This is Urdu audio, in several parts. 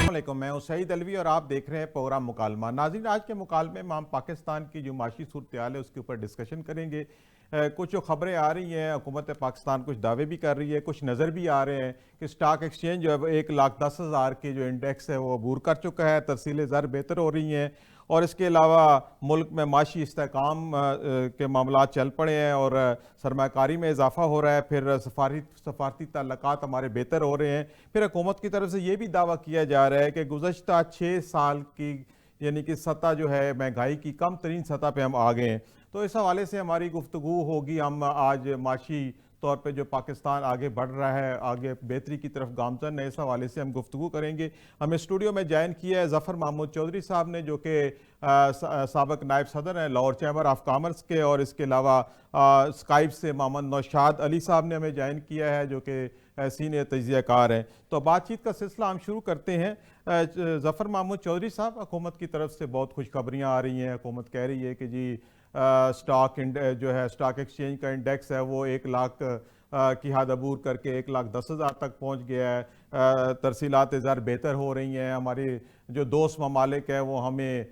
السلام علیکم، میں ہوں سعید الوی اور آپ دیکھ رہے ہیں پروگرام مکالمہ۔ ناظرین، آج کے مکالمے میں ہم پاکستان کی جو معاشی صورتحال ہے اس کے اوپر ڈسکشن کریں گے۔ کچھ جو خبریں آ رہی ہیں، حکومت پاکستان کچھ دعوے بھی کر رہی ہے، کچھ نظر بھی آ رہے ہیں کہ سٹاک ایکسچینج جو ہے وہ 1,10,000 کے جو انڈیکس ہے وہ عبور کر چکا ہے، ترسیل زر بہتر ہو رہی ہیں، اور اس کے علاوہ ملک میں معاشی استحکام کے معاملات چل پڑے ہیں اور سرمایہ کاری میں اضافہ ہو رہا ہے، پھر سفارتی تعلقات ہمارے بہتر ہو رہے ہیں۔ پھر حکومت کی طرف سے یہ بھی دعویٰ کیا جا رہا ہے کہ گزشتہ 6 سال کی یعنی کہ سطح جو ہے مہنگائی کی کم ترین سطح پہ ہم آ گئے ہیں۔ تو اس حوالے سے ہماری گفتگو ہوگی۔ ہم آج معاشی طور پہ جو پاکستان آگے بڑھ رہا ہے، آگے بہتری کی طرف گامزن ہے، اس حوالے سے ہم گفتگو کریں گے۔ ہمیں اسٹوڈیو میں جوائن کیا ہے ظفر محمود چودھری صاحب نے، جو کہ سابق نائب صدر ہیں لاہور چیمبر آف کامرس کے، اور اس کے علاوہ اسکائپ سے محمد نوشاد علی صاحب نے ہمیں جوائن کیا ہے، جو کہ سینئر تجزیہ کار ہیں۔ تو بات چیت کا سلسلہ ہم شروع کرتے ہیں۔ ظفر محمود چودھری صاحب، حکومت کی طرف سے بہت خوشخبریاں آ رہی ہیں۔ حکومت کہہ رہی ہے کہ جی سٹاک جو ہے سٹاک ایکسچینج کا انڈیکس ہے وہ 1,00,000 کی حد عبور کر کے 1,10,000 تک پہنچ گیا ہے۔ ترسیلات زر بہتر ہو رہی ہیں، ہمارے جو دوست ممالک ہیں وہ ہمیں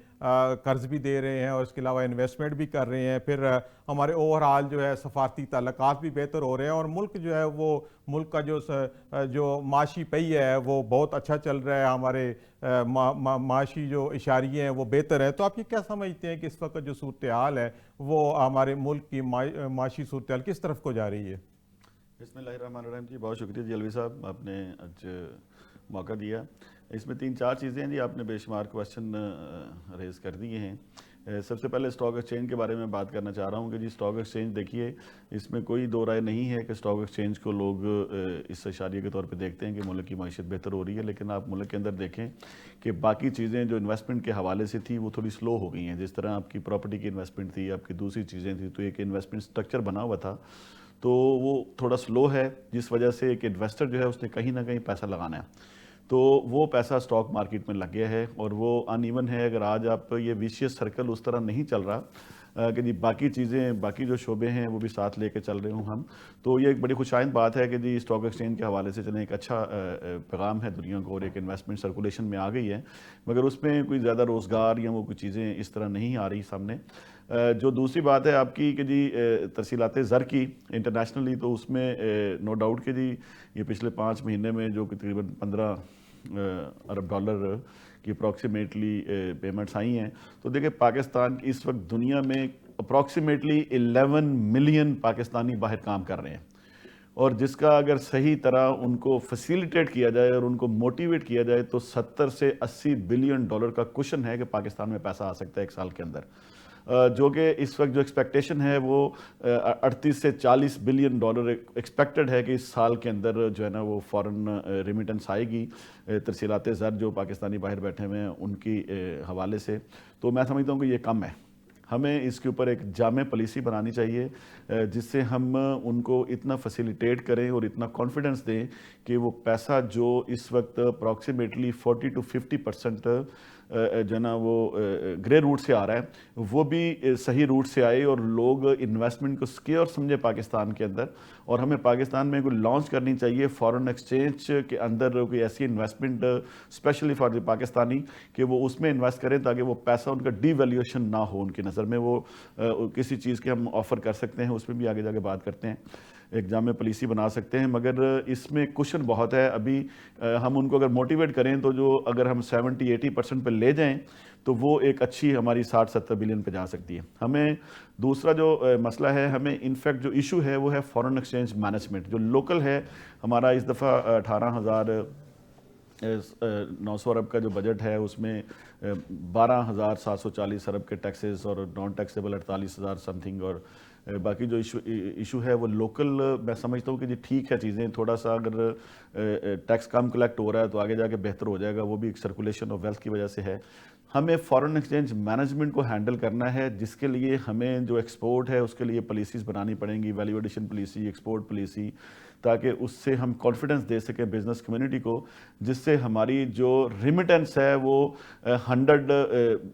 قرض بھی دے رہے ہیں اور اس کے علاوہ انویسٹمنٹ بھی کر رہے ہیں، پھر ہمارے اوور آل جو ہے سفارتی تعلقات بھی بہتر ہو رہے ہیں، اور ملک جو ہے وہ ملک کا جو معاشی پہی ہے وہ بہت اچھا چل رہا ہے، ہمارے معاشی جو اشاریے ہیں وہ بہتر ہیں۔ تو آپ یہ کیا سمجھتے ہیں کہ اس وقت جو صورتحال ہے وہ ہمارے ملک کی معاشی صورتحال کس طرف کو جا رہی ہے؟ بسم اللہ الرحمن الرحیم جی، بہت شکریہ جی الوی صاحب، آپ نے آج موقع دیا۔ اس میں 3-4 چیزیں ہیں جی، آپ نے بے شمار کویسچن ریز کر دیے ہیں۔ سب سے پہلے اسٹاک ایکسچینج کے بارے میں بات کرنا چاہ رہا ہوں کہ جی اسٹاک ایکسچینج دیکھیے، اس میں کوئی دو رائے نہیں ہے کہ اسٹاک ایکسچینج کو لوگ اس اشاریے کے طور پہ دیکھتے ہیں کہ ملک کی معیشت بہتر ہو رہی ہے، لیکن آپ ملک کے اندر دیکھیں کہ باقی چیزیں جو انویسٹمنٹ کے حوالے سے تھی وہ تھوڑی سلو ہو گئی ہیں۔ جس طرح آپ کی پراپرٹی کی انویسٹمنٹ تھی، آپ کی دوسری چیزیں تھیں، تو ایک انویسٹمنٹ سٹرکچر بنا ہوا تھا تو وہ تھوڑا سلو ہے، جس وجہ سے ایک انویسٹر جو ہے اس نے کہیں نہ کہیں پیسہ لگانا ہے، تو وہ پیسہ اسٹاک مارکیٹ میں لگ گیا ہے اور وہ ان ایون ہے۔ اگر آج آپ یہ ویشیس سرکل اس طرح نہیں چل رہا کہ جی باقی چیزیں، باقی جو شعبے ہیں وہ بھی ساتھ لے کے چل رہے ہوں ہم، تو یہ ایک بڑی خوش آئند بات ہے کہ جی اسٹاک ایکسچینج کے حوالے سے چلیں، ایک اچھا پیغام ہے دنیا کو، اور ایک انویسٹمنٹ سرکولیشن میں آ گئی ہے، مگر اس میں کوئی زیادہ روزگار یا وہ کوئی چیزیں اس طرح نہیں آ رہی سامنے۔ جو دوسری بات ہے آپ کی کہ جی ترسیلات زر کی انٹرنیشنلی، تو اس میں نو ڈاؤٹ کہ جی یہ پچھلے 5 مہینے میں جو تقریباً 15 ارب ڈالر کی اپروکسیمیٹلی پیمنٹس آئی ہیں، تو دیکھیں پاکستان اس وقت دنیا میں اپروکسیمیٹلی 11 ملین پاکستانی باہر کام کر رہے ہیں، اور جس کا اگر صحیح طرح ان کو فیسیلیٹیٹ کیا جائے اور ان کو موٹیویٹ کیا جائے تو 70 سے 80 بلین ڈالر کا کوشن ہے کہ پاکستان میں پیسہ آ سکتا ہے 1 سال کے اندر، جو کہ اس وقت جو ایکسپیکٹیشن ہے وہ 38 سے 40 بلین ڈالر ایکسپیکٹڈ ہے کہ اس سال کے اندر جو ہے نا وہ فارن ریمیٹنس آئے گی ترسیلات زر جو پاکستانی باہر بیٹھے ہوئے ہیں ان کی حوالے سے۔ تو میں سمجھتا ہوں کہ یہ کم ہے، ہمیں اس کے اوپر ایک جامع پالیسی بنانی چاہیے جس سے ہم ان کو اتنا فیسیلیٹیٹ کریں اور اتنا کانفیڈنس دیں کہ وہ پیسہ جو اس وقت اپروکسیمیٹلی 40 to 50% جو ہے نا وہ گرے روٹ سے آ رہا ہے، وہ بھی صحیح روٹ سے آئے اور لوگ انویسٹمنٹ کو سکیور سمجھے پاکستان کے اندر، اور ہمیں پاکستان میں کوئی لانچ کرنی چاہیے فارن ایکسچینج کے اندر کوئی ایسی investment specially for the Pakistani کہ وہ اس میں انویسٹ کریں تاکہ وہ پیسہ ان کا ڈی ویلیویشن نہ ہو ان کی نظر میں، وہ کسی چیز کے ہم آفر کر سکتے ہیں، اس میں بھی آگے جا کے بات کرتے ہیں، ایک جامع پالیسی بنا سکتے ہیں، مگر اس میں کوشن بہت ہے ابھی۔ ہم ان کو اگر موٹیویٹ کریں تو جو اگر ہم 70-80% پہ لے جائیں تو وہ ایک اچھی ہماری 60-70 بلین پہ جا سکتی ہے۔ ہمیں دوسرا جو مسئلہ ہے، ہمیں انفیکٹ جو ایشو ہے وہ ہے فارن ایکسچینج مینجمنٹ جو لوکل ہے ہمارا۔ اس دفعہ 18,900 ارب کا جو بجٹ ہے اس میں 12,740 ارب کے ٹیکسز اور نان ٹیکسیبل 48,000 سم تھنگ، اور باقی جو ایشو ہے وہ لوکل میں سمجھتا ہوں کہ جی ٹھیک ہے، چیزیں تھوڑا سا اگر ٹیکس کم کلیکٹ ہو رہا ہے تو آگے جا کے بہتر ہو جائے گا، وہ بھی ایک سرکولیشن آف ویلتھ کی وجہ سے ہے۔ ہمیں فارن ایکسچینج مینجمنٹ کو ہینڈل کرنا ہے، جس کے لیے ہمیں جو ایکسپورٹ ہے اس کے لیے پالیسیز بنانی پڑیں گی، value addition policy, export policy, تاکہ اس سے ہم کانفیڈنس دے سکیں بزنس کمیونٹی کو، جس سے ہماری جو ریمیٹنس ہے وہ $100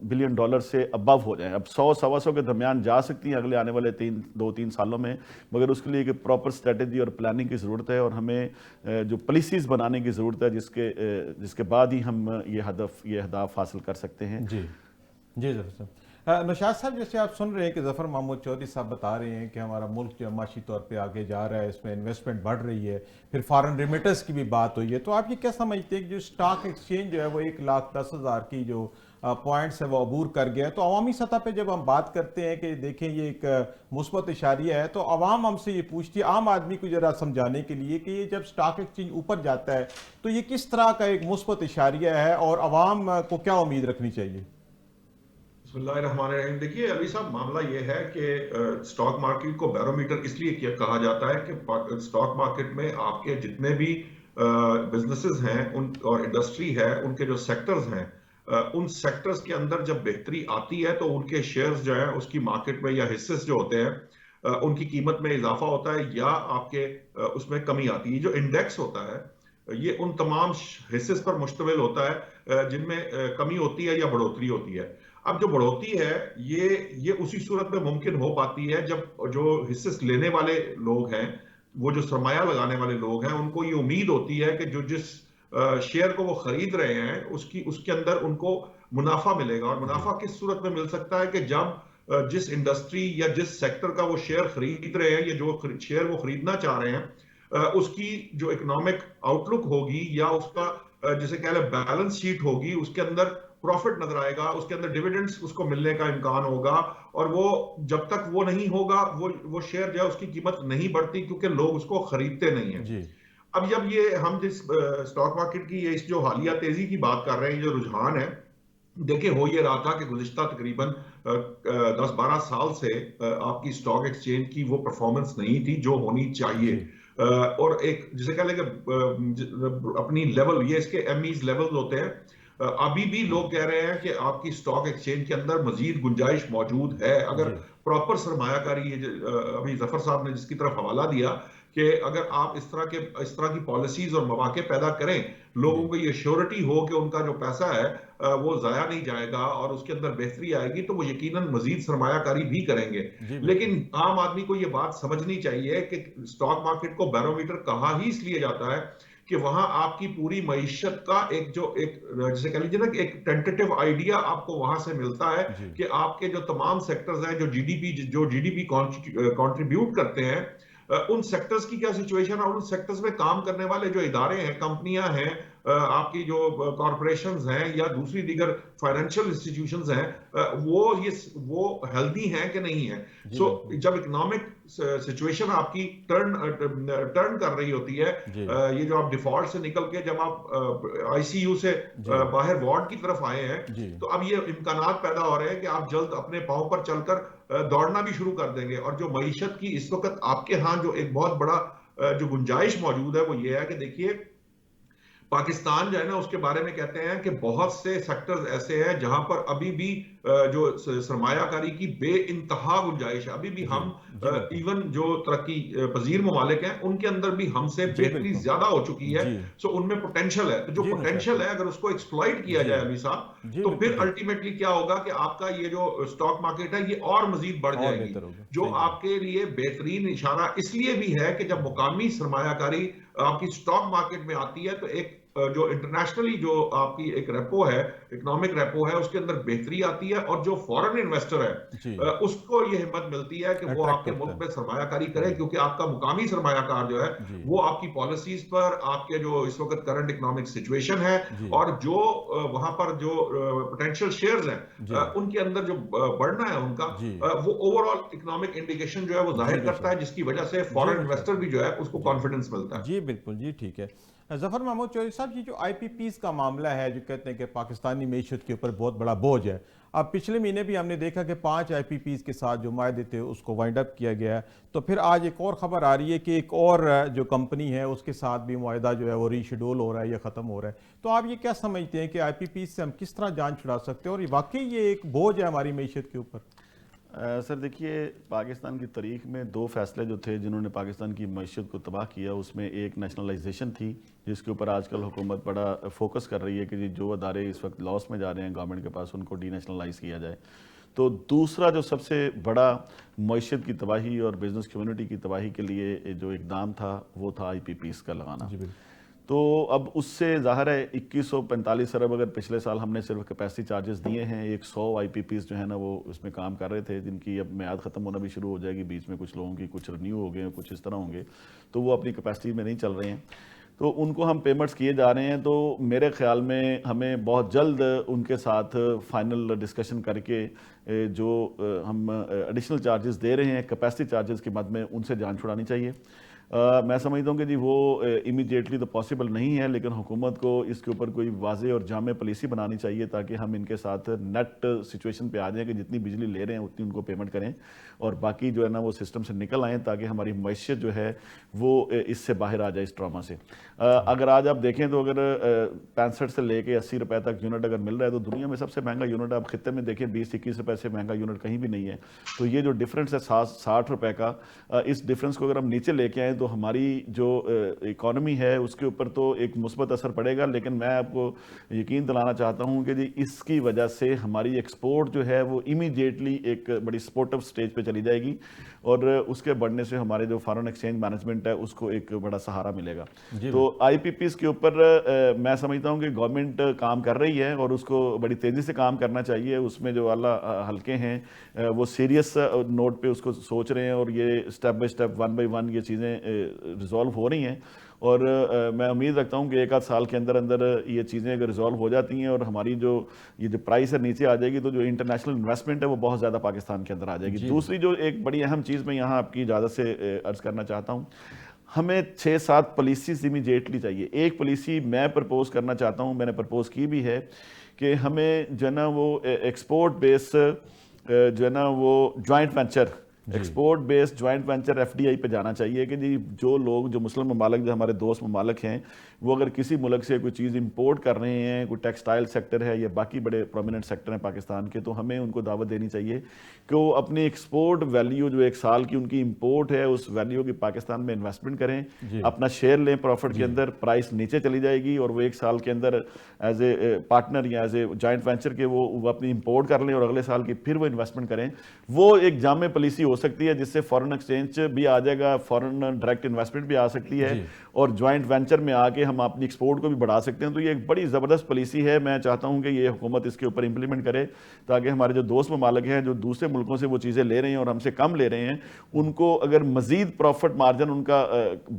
بلین سے ابو ہو جائیں. اب 100-125 کے درمیان جا سکتی ہیں اگلے آنے والے 2-3 سالوں میں، مگر اس کے لیے ایک پراپر اسٹریٹجی اور پلاننگ کی ضرورت ہے، اور ہمیں جو پالیسیز بنانے کی ضرورت ہے جس کے بعد ہی ہم یہ اہداف حاصل کر سکتے ہیں. جی ظفر صاحب. نوشاد صاحب، جیسے آپ سن رہے ہیں کہ ظفر محمود چودھری صاحب بتا رہے ہیں کہ ہمارا ملک جو معاشی طور پہ آگے جا رہا ہے، اس میں انویسٹمنٹ بڑھ رہی ہے، پھر فارن ریمیٹنس کی بھی بات ہوئی ہے، تو آپ یہ کیا سمجھتے ہیں کہ جو اسٹاک ایکسچینج جو ہے وہ 1,10,000 کی جو پوائنٹس ہے وہ عبور کر گیا ہے، تو عوامی سطح پہ جب ہم بات کرتے ہیں کہ دیکھیں یہ ایک مثبت اشاریہ ہے، تو عوام ہم سے یہ پوچھتی ہے، عام آدمی کو ذرا سمجھانے کے لیے کہ یہ جب اسٹاک ایکسچینج اوپر جاتا ہے تو یہ کس طرح کا ایک مثبت اشاریہ ہے اور عوام کو کیا امید رکھنی چاہیے؟ بسم اللہ الرحمن الرحیم. دیکھیے علی صاحب، معاملہ یہ ہے کہ اسٹاک مارکیٹ کو بیرومیٹر اس لیے کہا جاتا ہے کہ اسٹاک مارکیٹ میں آپ کے جتنے بھی بزنسز ہیں اور انڈسٹری ہے، ان کے جو سیکٹرز ہیں، ان سیکٹرز کے اندر جب بہتری آتی ہے تو ان کے شیئرز جو ہیں اس کی مارکیٹ میں یا حصص جو ہوتے ہیں ان کی قیمت میں اضافہ ہوتا ہے یا آپ کے اس میں کمی آتی ہے. جو انڈیکس ہوتا ہے یہ ان تمام حصص پر مشتمل ہوتا ہے جن میں کمی ہوتی ہے یا بڑھوتری ہوتی ہے. اب جو بڑھوتری ہے یہ اسی صورت میں ممکن ہو پاتی ہے جب جو حصص لینے والے لوگ ہیں، وہ جو سرمایہ لگانے والے لوگ ہیں، ان کو یہ امید ہوتی ہے کہ جو جس شیئر کو وہ خرید رہے ہیں اس کے اندر ان کو منافع ملے گا. اور منافع کس صورت میں مل سکتا ہے کہ جب جس انڈسٹری یا جس سیکٹر کا وہ شیئر خرید رہے ہیں یا جو شیئر وہ خریدنا چاہ رہے ہیں، اس کی جو اکنامک آؤٹ لک ہوگی یا اس کا جسے کہہ لیں بیلنس شیٹ ہوگی، اس کے اندر پروفٹ نظر آئے گا، اس کے اندر ڈیویڈنڈز اس کو ملنے کا امکان ہوگا. اور وہ جب تک وہ نہیں ہوگا وہ شیئر جو ہے اس کی قیمت نہیں بڑھتی، کیونکہ لوگ اس کو خریدتے نہیں ہیں. اب جب یہ ہم جس اسٹاک مارکیٹ کی اس جو حالیہ تیزی کی بات کر رہے ہیں، جو رجحان ہے، دیکھیں ہو یہ رہا تھا کہ گزشتہ تقریباً 10-12 سال سے آپ کی اسٹاک ایکسچینج کی وہ پرفارمنس نہیں تھی جو ہونی چاہیے. اور ایک جسے کہہ لیں کہ اپنی لیول، یہ اس کے ایم ایز لیول ہوتے ہیں، ابھی بھی لوگ کہہ رہے ہیں کہ آپ کی اسٹاک ایکسچینج کے اندر مزید گنجائش موجود ہے اگر پراپر سرمایہ کاری. ابھی ظفر صاحب نے جس کی طرف حوالہ دیا کہ اگر آپ اس طرح کی پالیسیز اور مواقع پیدا کریں، لوگوں کو یہ شیورٹی ہو کہ ان کا جو پیسہ ہے وہ ضائع نہیں جائے گا اور اس کے اندر بہتری آئے گی، تو وہ یقیناً مزید سرمایہ کاری بھی کریں گے. لیکن عام آدمی کو یہ بات سمجھنی چاہیے کہ اسٹاک مارکیٹ کو بیرومیٹر کہا ہی اس لیے جاتا ہے کہ وہاں آپ کی پوری معیشت کا ایک جسے کہہ لیجیے نا کہ ایک ٹینٹیٹیو آئیڈیا آپ کو وہاں سے ملتا ہے کہ آپ کے جو تمام سیکٹرز ہیں جو جی ڈی پی کنٹریبیوٹ کرتے ہیں، ان سیکٹرز کی کیا سچویشن ہے، اور ان سیکٹرز میں کام کرنے والے جو ادارے ہیں، کمپنیاں ہیں، آپ کی جو کارپوریشنز ہیں یا دوسری دیگر فائنینشیل انسٹیٹیوشنز ہیں، وہ ہیلدی ہیں کہ نہیں ہیں. سو جب اکنامک سچویشن آپ کی ٹرن کر رہی ہوتی ہے، یہ جو آپ ڈیفالٹ سے نکل کے جب آپ آئی سی یو سے باہر وارڈ کی طرف آئے ہیں، تو اب یہ امکانات پیدا ہو رہے ہیں کہ آپ جلد اپنے پاؤں پر چل کر دوڑنا بھی شروع کر دیں گے. اور جو معیشت کی اس وقت آپ کے ہاں جو ایک بہت بڑا جو گنجائش موجود ہے وہ یہ ہے کہ دیکھیے پاکستان جو ہے نا، اس کے بارے میں کہتے ہیں کہ بہت سے سیکٹرز ایسے ہیں جہاں پر ابھی بھی جو سرمایہ کاری کی بے انتہا گنجائش ہے. ابھی بھی ہم ایون جو ترقی پذیر ممالک ہیں ان کے اندر بھی ہم سے بہتری زیادہ ہو چکی ہے. سو ان میں پوٹینشل ہے، تو جو پوٹینشل ہے اگر اس کو ایکسپلائٹ کیا جائے علی صاحب، تو پھر الٹیمیٹلی کیا ہوگا کہ آپ کا یہ جو اسٹاک مارکیٹ ہے یہ اور مزید بڑھ جائے گی، جو آپ کے لیے بہترین اشارہ اس لیے بھی ہے کہ جب مقامی سرمایہ کاری آپ کی اسٹاک مارکیٹ میں آتی ہے تو ایک جو انٹرنیشنلی جو آپ کی ایک ریپو ہے، اکنامک ریپو ہے، اس کے اندر بہتری آتی ہے. اور جو فورن انویسٹر ہے اس کو یہ ہمت ملتی ہے کہ وہ آپ کے ملک میں سرمایہ کاری کرے، کیونکہ آپ کا مقامی سرمایہ کار جو ہے وہ آپ کی پالیسیز پر، آپ کے جو اس وقت کرنٹ اکنامک سچویشن ہے اور جو وہاں پر جو پوٹینشیل شیئرز ہیں ان کے اندر جو بڑھنا ہے ان کا، وہ اوور آل اکنامک انڈیکیشن جو ہے وہ ظاہر کرتا ہے، جس کی وجہ سے فورن انویسٹر بھی جو ہے اس کو کانفیڈنس ملتا ہے. جی بالکل، جی ٹھیک ہے. ظفر محمود چودھری صاحب، یہ جو آئی پی پیز کا معاملہ ہے جو کہتے ہیں کہ پاکستانی معیشت کے اوپر بہت بڑا بوجھ ہے، اب پچھلے مہینے بھی ہم نے دیکھا کہ 5 آئی پی پیز کے ساتھ جو معاہدے تھے اس کو وائنڈ اپ کیا گیا ہے، تو پھر آج ایک اور خبر آ رہی ہے کہ ایک اور جو کمپنی ہے اس کے ساتھ بھی معاہدہ جو ہے وہ ری شیڈول ہو رہا ہے یا ختم ہو رہا ہے. تو آپ یہ کیا سمجھتے ہیں کہ آئی پی پیز سے ہم کس طرح جان چھڑا سکتے ہیں، اور واقعی یہ ایک بوجھ ہے ہماری معیشت کے اوپر؟ سر دیکھیے، پاکستان کی تاریخ میں 2 فیصلے جو تھے جنہوں نے پاکستان کی معیشت کو تباہ کیا، اس میں ایک نیشنلائزیشن تھی جس کے اوپر آج کل حکومت بڑا فوکس کر رہی ہے کہ جو ادارے اس وقت لاس میں جا رہے ہیں گورنمنٹ کے پاس، ان کو ڈی نیشنلائز کیا جائے. تو دوسرا جو سب سے بڑا معیشت کی تباہی اور بزنس کمیونٹی کی تباہی کے لیے جو اقدام تھا وہ تھا IPPs کا لگانا. تو اب اس سے ظاہر ہے 2145 ارب اگر پچھلے سال ہم نے صرف کیپیسٹی چارجز دیے ہیں، 100 IPPs جو ہے نا وہ اس میں کام کر رہے تھے جن کی اب میعاد ختم ہونا بھی شروع ہو جائے گی، بیچ میں کچھ لوگوں کی کچھ رینیو ہو گئے، کچھ اس طرح ہوں گے، تو وہ اپنی کیپیسٹی میں نہیں چل رہے ہیں، تو ان کو ہم پیمنٹس کیے جا رہے ہیں. تو میرے خیال میں ہمیں بہت جلد ان کے ساتھ فائنل ڈسکشن کر کے جو ہم ایڈیشنل چارجز دے رہے ہیں کیپیسٹی چارجز کے مد میں ان سے جان چھڑانی چاہیے. میں سمجھتا ہوں کہ جی وہ امیڈیٹلی تو پاسبل نہیں ہے، لیکن حکومت کو اس کے اوپر کوئی واضح اور جامع پالیسی بنانی چاہیے تاکہ ہم ان کے ساتھ نیٹ سچویشن پہ آ جائیں کہ جتنی بجلی لے رہے ہیں اتنی ان کو پیمنٹ کریں اور باقی جو ہے نا وہ سسٹم سے نکل آئیں تاکہ ہماری معیشت جو ہے وہ اس سے باہر آ جائے اس ٹراما سے. اگر آج آپ دیکھیں تو اگر 65 سے لے کے 80 روپے تک یونٹ اگر مل رہا ہے تو دنیا میں سب سے مہنگا یونٹ آپ خطے میں دیکھیں 20-21 روپے سے مہنگا یونٹ کہیں بھی نہیں ہے. تو یہ جو ڈفرینس ہے 60 روپے کا، اس ڈفرینس کو اگر ہم نیچے لے کے آئیں تو ہماری جو اکانومی ہے اس کے اوپر تو ایک مثبت اثر پڑے گا، لیکن میں آپ کو یقین دلانا چاہتا ہوں کہ جی اس کی وجہ سے ہماری ایکسپورٹ جو ہے وہ امیڈیٹلی ایک بڑی سپورٹو سٹیج پہ چلی جائے گی اور اس کے بڑھنے سے ہمارے جو فارن ایکسچینج مینجمنٹ ہے اس کو ایک بڑا سہارا ملے گا. تو IPPs کے اوپر میں سمجھتا ہوں کہ گورنمنٹ کام کر رہی ہے اور اس کو بڑی تیزی سے کام کرنا چاہیے. اس میں جو اعلیٰ حلقے ہیں وہ سیریس نوٹ پہ اس کو سوچ رہے ہیں اور یہ اسٹیپ بائی اسٹیپ 1 بائی 1 یہ چیزیں ریزالو ہو رہی ہیں اور میں امید رکھتا ہوں کہ 1 آدھ سال کے اندر اندر یہ چیزیں اگر ریزالو ہو جاتی ہیں اور ہماری جو پرائس ہے نیچے آ جائے گی تو جو انٹرنیشنل انویسٹمنٹ ہے وہ بہت زیادہ پاکستان کے اندر آ جائے گی. دوسری جو ایک بڑی اہم چیز میں یہاں آپ کی اجازت سے عرض کرنا چاہتا ہوں، ہمیں 6-7 پالیسیز امیڈیٹلی چاہیے. ایک پالیسی میں پرپوز کرنا چاہتا ہوں، میں نے پرپوز کی بھی ہے کہ ہمیں جو ہے نا وہ ایکسپورٹ بیس جو ہے نا وہ جوائنٹ وینچر ایکسپورٹ بیس جوائنٹ وینچر FDI پہ جانا چاہیے کہ جی جو لوگ جو مسلم ممالک جو ہمارے دوست ممالک ہیں وہ اگر کسی ملک سے کوئی چیز امپورٹ کر رہے ہیں، کوئی ٹیکسٹائل سیکٹر ہے یا باقی بڑے پرومیننٹ سیکٹر ہیں پاکستان کے، تو ہمیں ان کو دعوت دینی چاہیے کہ وہ اپنی ایکسپورٹ ویلیو جو 1 سال کی ان کی امپورٹ ہے اس ویلیو کی پاکستان میں انویسٹمنٹ کریں، اپنا شیئر لیں پروفٹ کے اندر، پرائس نیچے چلی جائے گی اور وہ 1 سال کے اندر ایز اے پارٹنر یا ایز اے جوائنٹ وینچر کے وہ اپنی امپورٹ کر لیں اور اگلے سال کی پھر وہ انویسٹمنٹ کریں. وہ ایک جامع پالیسی ہو سکتی ہے جس سے فارن ایکسچینج بھی آ جائے گا، فارن ڈائریکٹ انویسٹمنٹ بھی آ سکتی ہے اور جوائنٹ وینچر میں آ کے ہم اپنی ایکسپورٹ کو بھی بڑھا سکتے ہیں. تو یہ ایک بڑی زبردست پالیسی ہے. میں چاہتا ہوں کہ یہ حکومت اس کے اوپر امپلیمنٹ کرے تاکہ ہمارے جو دوست ممالک ہیں جو دوسرے ملکوں سے وہ چیزیں لے رہے ہیں اور ہم سے کم لے رہے ہیں، ان کو اگر مزید پروفٹ مارجن ان کا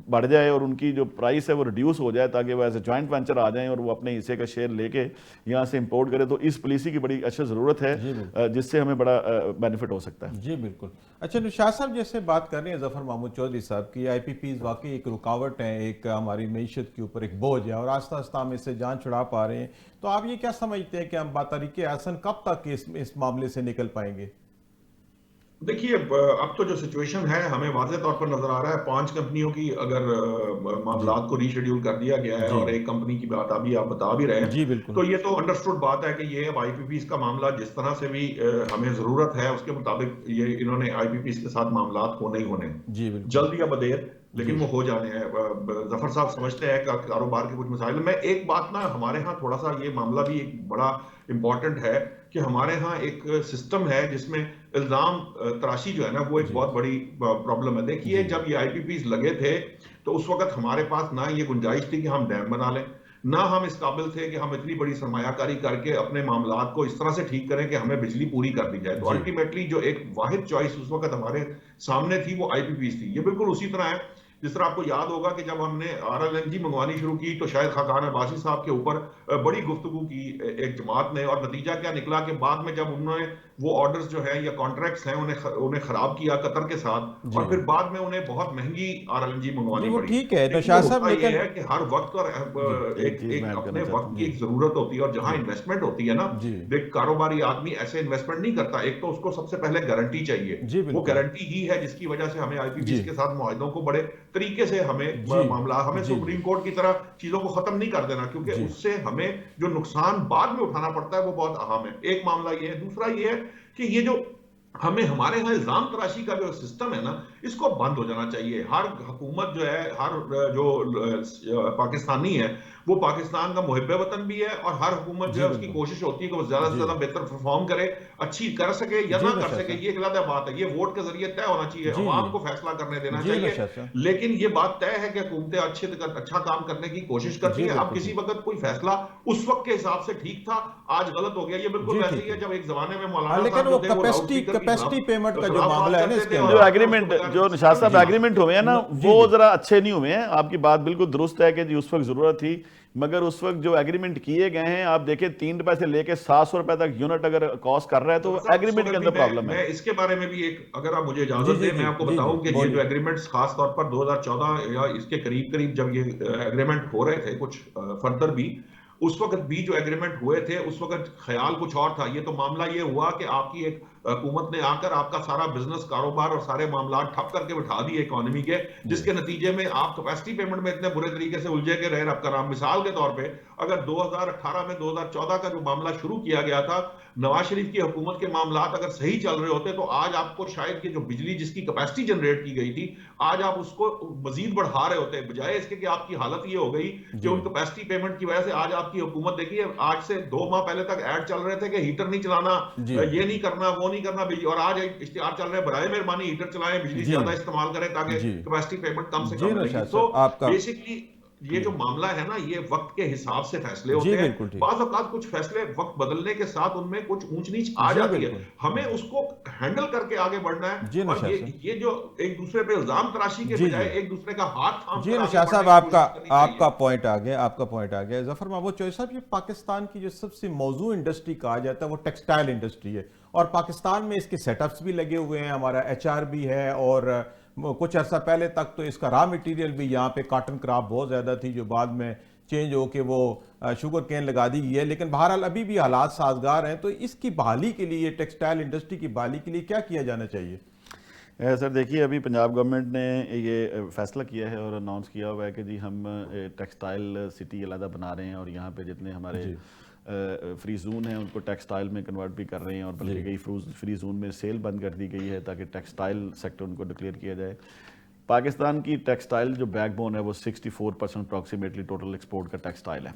بڑھ جائے اور ان کی جو پرائس ہے وہ ریڈیوس ہو جائے تاکہ وہ ایز اے جوائنٹ وینچر آ جائیں اور وہ اپنے حصے کا شیئر لے کے یہاں سے امپورٹ کرے. تو اس پالیسی کی بڑی اچھا ضرورت ہے جس سے ہمیں بڑا بینیفٹ ہو سکتا ہے. جی بالکل. اچھا نشاط صاحب جیسے بات کر رہے ہیں ظفر محمود چودھری صاحب کی IPPs واقعی ایک رکاوٹ ہیں، ایک ہماری معیشت کے اوپر ایک بوجھ ہے اور آہستہ آہستہ ہم اس سے جان چھڑا پا رہے ہیں، تو آپ یہ کیا سمجھتے ہیں کہ ہم بطریق احسن کب تک اس معاملے سے نکل پائیں گے؟ دیکھیے اب تو جو سچویشن ہے ہمیں واضح طور پر نظر آ رہا ہے 5 کمپنیوں کی اگر معاملات کو ری شیڈیول کر دیا گیا ہے اور ایک کمپنی کی بات ابھی آپ بتا بھی رہے ہیں، تو یہ تو انڈرسٹوڈ بات ہے کہ یہ اب IPPs کا معاملہ جس طرح سے بھی ہمیں ضرورت ہے اس کے مطابق یہ انہوں نے IPPs کے ساتھ معاملات ہونے ہی ہونے جلد یا بدیر، لیکن وہ ہو جانے ہیں. ظفر صاحب سمجھتے ہیں کہ کاروبار کے کچھ مسائل میں ایک بات نا ہمارے ہاں تھوڑا سا یہ معاملہ بھی ایک بڑا امپورٹنٹ ہے کہ ہمارے ہاں ایک سسٹم ہے جس میں الزام تراشی جو ہے نا وہ ایک بہت بڑی پرابلم ہے. دیکھیے جب یہ IPPs لگے تھے تو اس وقت ہمارے پاس نہ یہ گنجائش تھی کہ ہم ڈیم بنا لیں، نہ ہم اس قابل تھے کہ ہم اتنی بڑی سرمایہ کاری کر کے اپنے معاملات کو اس طرح سے ٹھیک کریں کہ ہمیں بجلی پوری کر دی جائے. تو الٹیمیٹلی جو ایک واحد چوائس اس وقت ہمارے سامنے تھی وہ IPPs تھی. یہ بالکل اسی طرح ہے جس طرح آپ کو یاد ہوگا کہ جب ہم نے RLNG منگوانی شروع کی تو شاید خاقان عباسی صاحب کے اوپر بڑی گفتگو کی ایک جماعت نے، اور نتیجہ کیا نکلا کہ بعد میں جب انہوں نے وہ آرڈرز جو ہیں یا کانٹریکٹس ہیں انہیں خراب کیا قطر کے ساتھ اور پھر بعد میں انہیں بہت مہنگی RLNG منگوانی پڑی. ٹھیک ہے نشاط صاحب، لیکن یہ ہے کہ ہر وقت اور ایک اپنے وقت کی ایک ضرورت ہوتی ہے اور جہاں انویسٹمنٹ ہوتی ہے نا، ایک کاروباری آدمی ایسے انویسٹمنٹ نہیں کرتا. ایک تو اس کو سب سے پہلے گارنٹی چاہیے، وہ گارنٹی ہی ہے جس کی وجہ سے ہمیں IPPs کے ساتھ معاہدوں کو بڑے طریقے سے ہمیں معاملات، ہمیں سپریم کورٹ کی طرح چیزوں کو ختم نہیں کر دینا کیونکہ اس سے ہمیں جو نقصان بعد میں اٹھانا پڑتا ہے وہ بہت اہم ہے. ایک معاملہ یہ ہے. دوسرا یہ ہے کہ یہ جو ہمیں ہمارے یہاں الزام تراشی کا جو سسٹم ہے نا اس کو بند ہو جانا چاہیے. ہر حکومت جو ہے, ہر جو پاکستانی ہے وہ پاکستان کا محب وطن بھی ہے, اور ہر حکومت جو جی ہے اس کی بالکل. کوشش ہوتی ہے کہ وہ زیادہ سے جی زیادہ بہتر پرفارم کرے, اچھی کر سکے یا جی نہ کر نشاد سکے, صاحب. یہ ایک علیحدہ بات ہے. یہ ووٹ کے ذریعے طے ہونا چاہیے, جی عوام جی کو فیصلہ کرنے دینا جی چاہیے. نشاد صاحب. لیکن یہ بات طے ہے کہ حکومتیں اچھا کام کرنے کی کوشش کرتی جی ہیں. اب بالکل کسی ٹھیک. وقت کوئی فیصلہ اس وقت کے حساب سے ٹھیک تھا, آج غلط ہو گیا. یہ بالکل جی ویسے ٹھیک ہی ہے. ہے جب ایک زمانے میں ہاں مولانا لیکن صاحب وہ جو تھے وہ لاؤڈ اسپیکر کی کیپیسٹی پیمنٹ کا جو خلاف معاملہ بات ہے نا کرتے اس تھے کے اور جو اندر. آپ نے اس کو ایگریمنٹ بغیر جو نشاط صاحب جی ایگریمنٹ ہوئے ہیں نا جی وہ جی ذرا اچھے نہیں ہوئے ہیں. آپ کی بات بالکل درست ہے کہ جی اس وقت ضرورت تھی, مگر اس وقت جو ایگریمنٹ کیے گئے ہیں آپ دیکھیں 3 روپے سے لے کے 700 روپے تک یونٹ اگر کاسٹ کر رہا ہے تو وہ ڈاکٹر صاحب اس ایگریمنٹ کے وقت بھی اندر پرابلم ہے. میں اس کے بارے میں بھی ایک, اگر آپ مجھے جی اجازت جی دیں, میں جی آپ کو جی جی بتاؤں کہ یہ جو بولیے. ایگریمنٹس خاص طور پر 2014 یا اس کے قریب جب یہ ایگریمنٹ ہو رہے تھے کچھ فردر بھی, اس وقت بھی جو ایگریمنٹ ہوئے تھے اس وقت خیال کچھ اور تھا. یہ تو معاملہ یہ ہوا کہ آپ کی ایک حکومت نے آ کر آپ کا سارا بزنس کاروبار اور سارے معاملات ٹھپ کر کے بٹھا دیے اکانومی کے, جس جی کے نتیجے میں آپ کیپیسٹی پیمنٹ میں اتنے برے طریقے سے الجھے کے رہے. رب کا نام مثال کے طور پہ اگر 2018 میں 2014 کا جو معاملہ شروع کیا گیا تھا, نواز شریف کی حکومت کے معاملات اگر صحیح چل رہے ہوتے تو آج آپ کو شاید یہ جو بجلی جس کی کیپیسٹی جنریٹ کی گئی تھی آج آپ اس کو مزید بڑھا رہے ہوتے, بجائے اس کے کہ آپ کی حالت یہ ہو گئی کہ جی ان کیپیسٹی پیمنٹ کی وجہ سے آج آپ کی حکومت دیکھیے, آج سے 2 ماہ پہلے تک ایڈ چل رہے تھے کہ ہیٹر نہیں چلانا, جی یہ نہیں کرنا, وہ نہیں کرنا, اور آج اشتہار چل رہے ہیں برائے مہربانی ہیٹر چلائیں, بجلی سے جی زیادہ استعمال کریں تاکہ جی کیپیسٹی پیمنٹ کم سے جی کم ملے گی. نشاد تو صاحب آپ کا. بیسکلی یہ جو معاملہ ہے نا یہ وقت کے حساب سے فیصلے جی ہوتے ہیں. بالکل ٹھیک. بعض اوقات کچھ فیصلے وقت بدلنے کے ساتھ ان میں کچھ اونچ نیچ آ جی جاتی ہے, بالکل. ہمیں اس کو ہینڈل کر کے آگے بڑھنا ہے. جی اور نشاد صاحب. یہ جو ایک دوسرے پہ الزام تراشی کے جی بجائے جی ایک دوسرے کا ہاتھ تھام جی کر آگے نشاد بڑھنے صاحب کی کوشش کرنی آپ کا چاہیے. پوائنٹ آ گیا, آپ کا پوائنٹ آ گیا. ظفر محمود چوہدری صاحب, یہ پاکستان کی جو سب سے موزوں انڈسٹری کہا جاتا ہے وہ ٹیکسٹائل انڈسٹری ہے, اور پاکستان میں اس کے سیٹ اپس بھی لگے ہوئے ہیں, ہمارا ایچ آر بھی ہے, اور کچھ عرصہ پہلے تک تو اس کا را مٹیریل بھی یہاں پہ کاٹن کراپ بہت زیادہ تھی جو بعد میں چینج ہو کے وہ شوگر کین لگا دی گئی ہے. لیکن بہرحال ابھی بھی حالات سازگار ہیں, تو اس کی بحالی کے لیے, ٹیکسٹائل انڈسٹری کی بحالی کے لیے کیا کیا جانا چاہیے؟ سر دیکھیے ابھی پنجاب گورنمنٹ نے یہ فیصلہ کیا ہے اور اناؤنس کیا ہوا ہے کہ جی ہم ٹیکسٹائل سٹی علیحدہ بنا رہے ہیں, اور یہاں پہ جتنے ہمارے فری زون ہیں ان کو ٹیکسٹائل میں کنورٹ بھی کر رہے ہیں, اور بلکہ کئی فری زون میں سیل بند کر دی گئی ہے تاکہ ٹیکسٹائل سیکٹر ان کو ڈکلیئر کیا جائے. پاکستان کی ٹیکسٹائل جو بیک بون ہے وہ 64% اپروکسیمیٹلی ٹوٹل ایکسپورٹ کا ٹیکسٹائل ہے,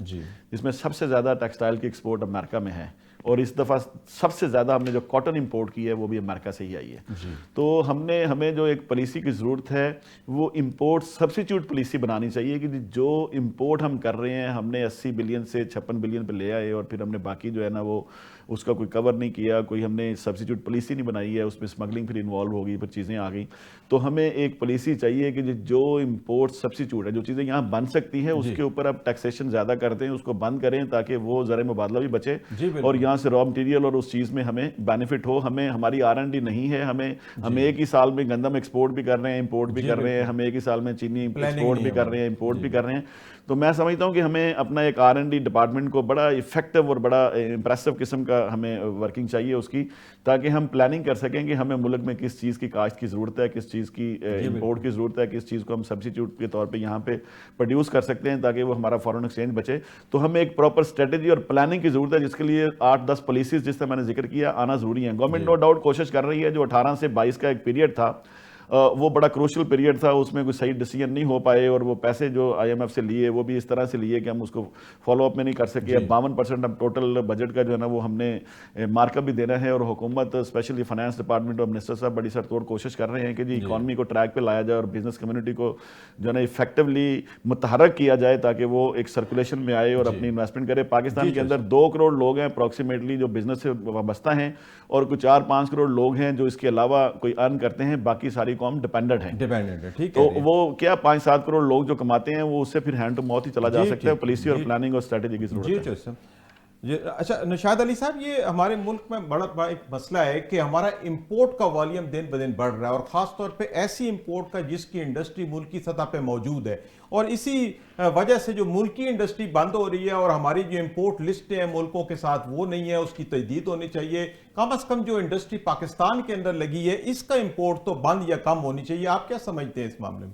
جس میں سب سے زیادہ ٹیکسٹائل کی ایکسپورٹ امریکہ میں ہے, اور اس دفعہ سب سے زیادہ ہم نے جو کاٹن امپورٹ کی ہے وہ بھی امریکہ سے ہی آئی ہے. تو ہمیں جو ایک پالیسی کی ضرورت ہے وہ امپورٹ سبسٹیوٹ پالیسی بنانی چاہیے کہ جو امپورٹ ہم کر رہے ہیں ہم نے 80 بلین سے 56 بلین پہ لے آئے, اور پھر ہم نے باقی جو ہے نا وہ اس کا کوئی کور نہیں کیا, کوئی ہم نے سبسٹیوٹ پالیسی نہیں بنائی ہے, اس میں اسمگلنگ پھر انوالو ہو گئی, پھر چیزیں آ گئیں. تو ہمیں ایک پالیسی چاہیے کہ جو امپورٹ سبسٹیوٹ ہے, جو چیزیں یہاں بن سکتی ہیں اس کے اوپر اب ٹیکسیشن زیادہ کرتے ہیں, اس کو بند کریں تاکہ وہ زرعی مبادلہ بھی بچے, اور یہاں سے را مٹیریل اور اس چیز میں ہمیں بینیفٹ ہو. ہماری R&D نہیں ہے, ہم ایک ہی سال میں گندم ایکسپورٹ بھی کر رہے ہیں, امپورٹ بھی کر رہے ہیں, ہم ایک ہی سال میں چینی ایکسپورٹ بھی کر رہے ہیں, امپورٹ بھی کر رہے ہیں. تو میں سمجھتا ہوں کہ ہمیں اپنا ایک R&D ڈپارٹمنٹ کو بڑا ایفیکٹو اور بڑا امپریسو قسم کا ہمیں ورکنگ چاہیے اس کی, تاکہ ہم پلاننگ کر سکیں کہ ہمیں ملک میں کس چیز کی کاشت کی ضرورت ہے, کس چیز کی امپورٹ کی ضرورت ہے, کس چیز کو ہم سبسٹیوٹ کے طور پہ یہاں پہ پروڈیوس کر سکتے ہیں تاکہ وہ ہمارا فارن ایکسچینج بچے. تو ہمیں ایک پراپر اسٹریٹجی اور پلاننگ کی ضرورت ہے, جس کے لیے 8-10 پالیسیز جس طرح میں نے ذکر کیا آنا ضروری ہیں. گورنمنٹ نو ڈاؤٹ کوشش کر رہی ہے, جو 18 سے 22 کا ایک پیریڈ تھا وہ بڑا کروشل پیریڈ تھا, اس میں کوئی صحیح ڈیسیجن نہیں ہو پائے, اور وہ پیسے جو IMF سے لیے وہ بھی اس طرح سے لیے کہ ہم اس کو فالو اپ میں نہیں کر سکے. 52% اب ٹوٹل بجٹ کا جو ہے نا وہ ہم نے مارک اپ بھی دینا ہے, اور حکومت اسپیشلی فائنانس ڈپارٹمنٹ اور منسٹر صاحب بڑی سرتوڑ کوشش کر رہے ہیں کہ جی اکانومی کو ٹریک پہ لایا جائے اور بزنس کمیونٹی کو جو ہے نا افیکٹولی متحرک کیا جائے تاکہ وہ ایک سرکولیشن میں آئے اور اپنی انویسٹمنٹ کرے. پاکستان کے اندر 2 کروڑ لوگ ہیں اپروکسیمیٹلی جو بزنس سے وابستہ ہیں, اور کچھ 4-5 کروڑ لوگ ہیں جو اس کے علاوہ کوئی ارن کرتے ہیں, باقی ساری قوم ڈیپینڈنٹ ہیں. تو وہ کیا 5-7 کروڑ لوگ جو کماتے ہیں وہ اس سے پھر ہینڈ ٹو ماؤتھ ہی چلا جا سکتا ہے. پالیسی اور پلاننگ اور اسٹریٹجی کی ضرورت ہے. اچھا نشاد علی صاحب, یہ ہمارے ملک میں بڑا ایک مسئلہ ہے کہ ہمارا امپورٹ کا والیوم دن بدن بڑھ رہا ہے, اور خاص طور پہ ایسی امپورٹ کا جس کی انڈسٹری ملکی سطح پہ موجود ہے, اور اسی وجہ سے جو ملکی انڈسٹری بند ہو رہی ہے, اور ہماری جو امپورٹ لسٹ ہیں ملکوں کے ساتھ وہ نہیں ہے, اس کی تجدید ہونی چاہیے. کم از کم جو انڈسٹری پاکستان کے اندر لگی ہے اس کا امپورٹ تو بند یا کم ہونی چاہیے. آپ کیا سمجھتے ہیں اس معاملے میں؟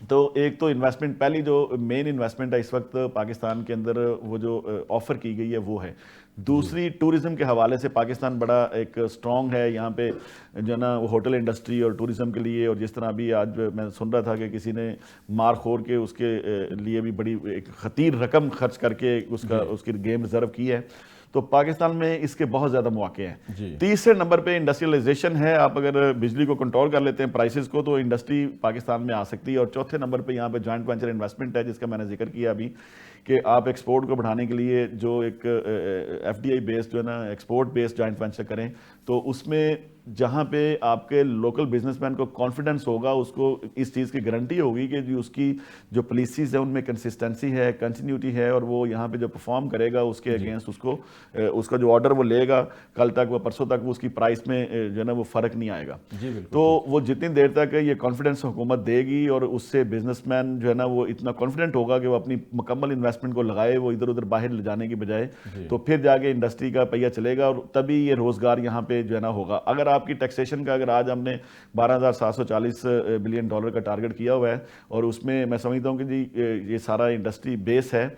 تو ایک تو انویسٹمنٹ، پہلی جو مین انویسٹمنٹ ہے اس وقت پاکستان کے اندر وہ جو آفر کی گئی ہے وہ ہے. دوسری ٹورزم کے حوالے سے پاکستان بڑا ایک سٹرونگ ہے یہاں پہ جو ہے نا وہ ہوٹل انڈسٹری اور ٹورزم کے لیے. اور جس طرح ابھی آج میں سن رہا تھا کہ کسی نے مار خور کے اس کے لیے بھی بڑی ایک خطیر رقم خرچ کر کے اس کی گیم ریزرو کی ہے. تو پاکستان میں اس کے بہت زیادہ مواقع ہیں. تیسرے نمبر پہ انڈسٹریلائزیشن ہے. آپ اگر بجلی کو کنٹرول کر لیتے ہیں پرائسز کو تو انڈسٹری پاکستان میں آ سکتی ہے. اور چوتھے نمبر پہ یہاں پہ جوائنٹ وینچر انویسٹمنٹ ہے جس کا میں نے ذکر کیا ابھی کہ آپ ایکسپورٹ کو بڑھانے کے لیے جو ایک ایف ڈی آئی بیسڈ جو ہے نا ایکسپورٹ بیسڈ جوائنٹ وینچر کریں تو اس میں جہاں پہ آپ کے لوکل بزنس مین کو کانفیڈنس ہوگا, اس کو اس چیز کی گارنٹی ہوگی کہ جو اس کی جو پالیسیز ہیں ان میں کنسسٹنسی ہے, کنٹینیوٹی ہے, اور وہ یہاں پہ جو پرفارم کرے گا اس کے اگینسٹ اس کا جو آرڈر وہ لے گا کل تک وہ پرسوں تک وہ اس کی پرائس میں جو ہے نا وہ فرق نہیں آئے گا. تو وہ جتنی دیر تک یہ کانفیڈنس حکومت دے گی اور اس سے بزنس مین جو ہے نا وہ اتنا کانفیڈنٹ ہوگا کہ وہ اپنی مکمل انویسٹمنٹ کو لگائے, وہ ادھر ادھر باہر لے جانے کی بجائے, تو پھر جا کے انڈسٹری کا پہیہ چلے گا اور تبھی یہ روزگار یہاں پہ جو ہے نا ہوگا. اگر آپ کی ٹیکسیشن کا اگر آج ہم نے $12,740 بلین کا ٹارگٹ کیا ہوا ہے اور اس میں میں سمجھتا ہوں کہ جی یہ سارا انڈسٹری بیس ہے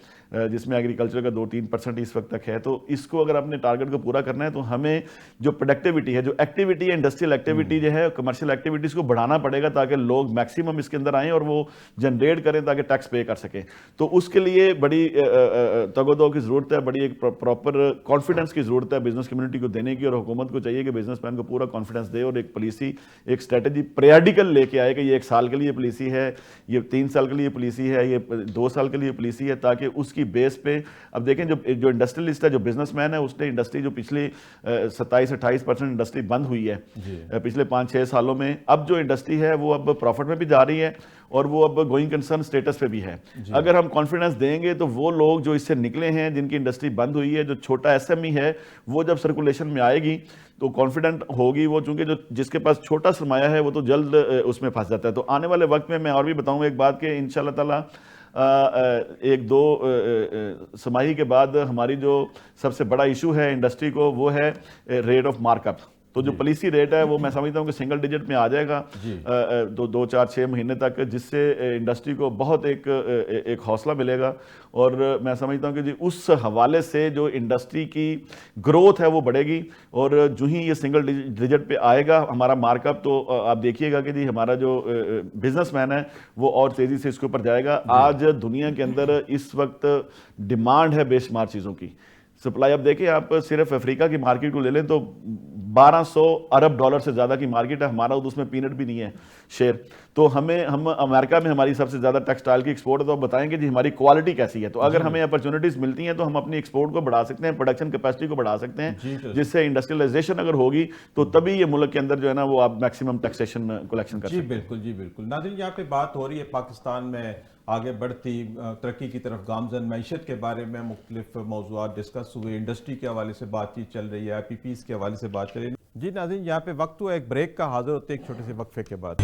جس میں ایگریکلچر کا 2-3% اس وقت تک ہے, تو اس کو اگر اپنے ٹارگٹ کو پورا کرنا ہے تو ہمیں جو پروڈکٹیوٹی ہے, جو ایکٹیویٹی ہے, انڈسٹریل ایکٹیویٹی جو ہے, کمرشل ایکٹیویٹیز کو بڑھانا پڑے گا تاکہ لوگ میکسیمم اس کے اندر آئیں اور وہ جنریٹ کریں تاکہ ٹیکس پے کر سکیں. تو اس کے لیے بڑی تگ و دو کی ضرورت ہے, بڑی ایک پراپر کانفیڈنس کی ضرورت ہے بزنس کمیونٹی کو دینے کی, اور حکومت کو چاہیے کہ بزنس مین کو پورا کانفیڈنس دے اور ایک پالیسی, ایک اسٹریٹجی پیریڈیکل لے کے آئے کہ یہ 1 سال کے لیے پالیسی ہے, یہ 3 سال کے لیے پالیسی ہے, یہ 2 سال کے لیے پالیسی ہے, تاکہ اس کی بیس پہ اب دیکھیں جو انڈسٹریلسٹ ہے, جو بزنس مین ہے, اس نے انڈسٹری جو پچھلی 27-28% انڈسٹری بند ہوئی ہے پچھلے 5-6 سالوں میں, اب جو انڈسٹری ہے وہ اب پروفٹ میں بھی جا رہی ہے اور وہ اب گوئنگ کنسرن سٹیٹس پہ بھی ہے. اگر ہم کانفیڈنس دیں گے تو وہ لوگ جو اس سے نکلے ہیں, جن کی انڈسٹری بند ہوئی ہے, جو چھوٹا ایس ایم ای ہے, وہ جب سرکولیشن میں آئے گی تو کانفیڈنٹ ہوگی وہ, چونکہ جس کے پاس چھوٹا سرمایہ ہے وہ تو جلد اس میں پھنس جاتا ہے. تو آنے والے وقت میں اور بھی بتاؤں ایک بات کہ انشاءاللہ تعالی 1-2 سماہی کے بعد ہماری جو سب سے بڑا ایشو ہے انڈسٹری کو وہ ہے ریٹ آف مارک اپ. تو جو پالیسی ریٹ ہے وہ میں سمجھتا ہوں کہ سنگل ڈیجٹ میں آ جائے گا 2-4-6 مہینے تک, جس سے انڈسٹری کو بہت ایک حوصلہ ملے گا. اور میں سمجھتا ہوں کہ جی اس حوالے سے جو انڈسٹری کی گروتھ ہے وہ بڑھے گی, اور جو ہی یہ سنگل ڈیجٹ پہ آئے گا ہمارا مارک اپ, تو آپ دیکھیے گا کہ جی ہمارا جو بزنس مین ہے وہ اور تیزی سے اس کے اوپر جائے گا. آج دنیا کے اندر اس وقت ڈیمانڈ ہے بے شمار چیزوں کی, سپلائی. اب دیکھیں آپ صرف افریقہ کی مارکیٹ کو لے لیں تو $1200 ارب سے زیادہ کی مارکیٹ ہے, ہمارا اس میں پینٹ بھی نہیں ہے شیئر. تو ہم امریکہ میں ہماری سب سے زیادہ ٹیکسٹائل کی ایکسپورٹ ہے, تو بتائیں گے جی ہماری کوالٹی کیسی ہے. تو اگر ہمیں اپرچونٹیز ملتی ہیں تو ہم اپنی ایکسپورٹ کو بڑھا سکتے ہیں, پروڈکشن کیپیسٹی کو بڑھا سکتے ہیں, جس سے انڈسٹریلائزیشن اگر ہوگی تو تبھی یہ ملک کے اندر جو ہے نا وہ آپ میکسیمم ٹیکسیشن کلیکشن کر سکتے ہیں. بالکل جی بالکل. ناظرین یہاں پہ بات ہو رہی ہے پاکستان میں آگے بڑھتی ترقی کی طرف گامزن معیشت کے بارے میں, مختلف موضوعات ڈسکس ہوئے, انڈسٹری کے حوالے سے بات چیت چل رہی ہے, آئی پی پیز کے حوالے سے بات چل رہی ہے. جی ناظرین یہاں پہ وقت ہوا ایک بریک کا, حاضر ہوتے ایک چھوٹے سے وقفے کے بعد.